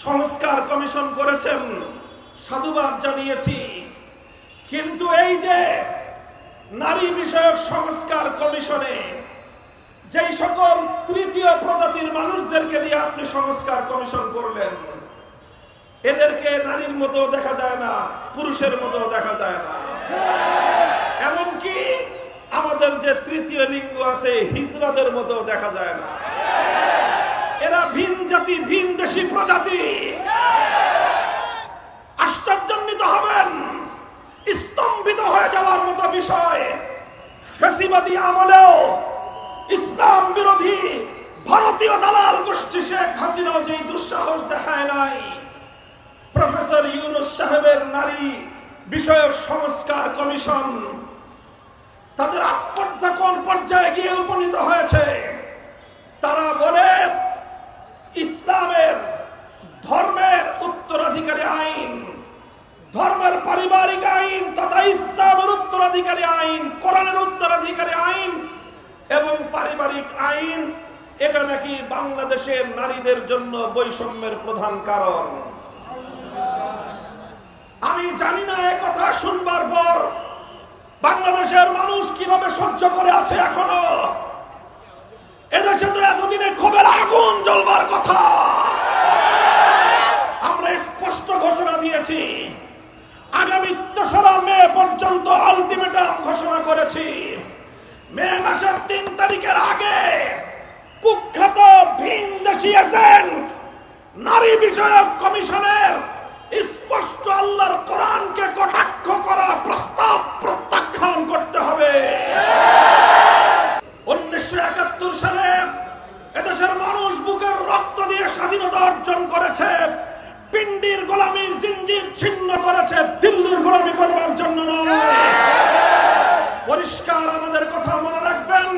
সংস্কার কমিশন করেছেন, সাধুবাদ জানিয়েছি। কিন্তু এই যে নারী বিষয়ক সংস্কার কমিশনে যেই সকল তৃতীয় প্রজাতির মানুষদেরকে দিয়ে আপনি সংস্কার কমিশন করলেন, এদেরকে নারীর মতো দেখা যায় না, পুরুষের মতো দেখা যায় না। এমনকি আমাদের যে তৃতীয় লিঙ্গ আছে হিজড়াদের মতো দেখা যায় না। এরা ভিন জাতি, ভিন দেশি প্রজাতি। আশ্চর্যান্বিত হবেন, স্তম্ভিত হয়ে যাওয়ার মতো বিষয়। ফ্যাসিবাদী আমলেও ইসলাম বিরোধী ভারতীয় দালাল গোষ্ঠী শেখ হাসিনাও যেই দুঃসাহস দেখায় নাই, প্রফেসর ইউনূস সাহেবের নারী বিষয়ক সংস্কার কমিশন তাদের আস্পর্ধা কোন পর্যায়ে গিয়ে উপনীত হয়েছে। তারা বলে ইসলামের ধর্মের উত্তরাধিকারী আইন, ধর্মের পারিবারিক আইন তথা ইসলামের উত্তরাধিকারী আইন, কোরআনের উত্তরাধিকারী আইন এবং পারিবারিক আইন, এটা নাকি বাংলাদেশের নারীদের জন্য বৈষম্যের প্রধান কারণ। আমি জানি না এ কথা শুনবার পর বাংলাদেশের মানুষ কিভাবে সহ্য করে আছে এখনো। এদেশে তো এতদিনে ক্ষোভের আগুন জ্বলবার কথা। আমরা স্পষ্ট ঘোষণা দিয়েছি, আগামী ৩রা মে পর্যন্ত আলটিমেটাম ঘোষণা করেছি। মে মাসের ৩ তারিখের আগে কুখ্যাত ভিনদেশী এজেন্ট নারী বিষয়ক কমিশনের স্পষ্ট আল্লাহর কোরআনকে কটাক্ষ করা প্রস্তাব প্রত্যাখ্যান করতে হবে। ১৯৭১ সালে এদেশের মানুষ বুকের রক্ত দিয়ে স্বাধীনতা অর্জন করেছে, পিন্ডির গোলামীর জিঞ্জির ছিন্ন করেছে, দিল্লির গোলামী করবার জন্য নয়। পরিষ্কার আমাদের কথা মনে রাখবেন,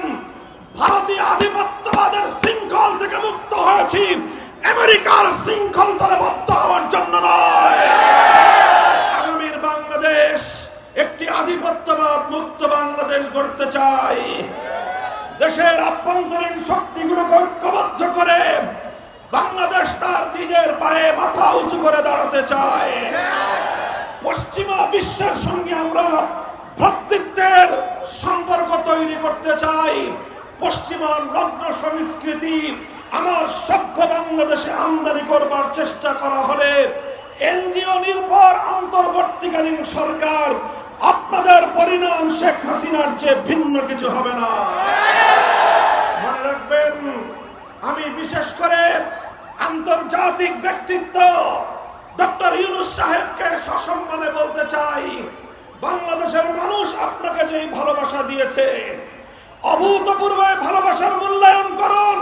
ভারতীয় আধিপত্যবাদের শৃঙ্খল থেকে মুক্ত হয়েছি, আমেরিকার শৃঙ্খল দলবদ্ধ হওয়ার জন্য নয়। আগামীর বাংলাদেশ একটি আধিপত্যবাদ মুক্ত বাংলাদেশ গড়তে চাই। দেশের আভ্যন্তরীণ শক্তিগুলোকে ঐক্যবদ্ধ করে বাংলাদেশ তার নিজের পায়ে মাথা উঁচু করে দাঁড়াতে চায়। পশ্চিমা বিশ্বের সঙ্গে আমরা ভ্রাতৃত্বের সম্পর্ক তৈরি করতে চাই। পশ্চিমা লগ্ন সংস্কৃতি আমার সভ্য বাংলাদেশে আমদানি করবার চেষ্টা করা হলে এনজিও নির্ভর অন্তর্বর্তীকালীন সরকার আপনাদের পরিণাম শেখ হাসিনার চেয়ে ভিন্ন কিছু হবে না। মনে রাখবেন, আমি বিশেষ করে আন্তর্জাতিক ব্যক্তিত্ব ডক্টর ইউনূস সাহেবকে সসম্মানে বলতে চাই, বাংলাদেশের মানুষ আপনাকে যেই ভালোবাসা দিয়েছে, অভূতপূর্ব ভালোবাসার মূল্যায়ন করুন,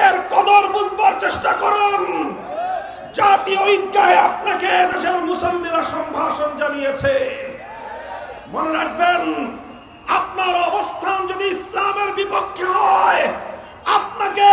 এর কদর বুঝবার চেষ্টা করুন। জাতীয় ঈদগাহে আপনাকে দেশের মুসল্লিরা সম্ভাষণ জানিয়েছে। মনে রাখবেন, আপনার অবস্থান যদি ইসলামের বিপক্ষে হয়, আপনাকে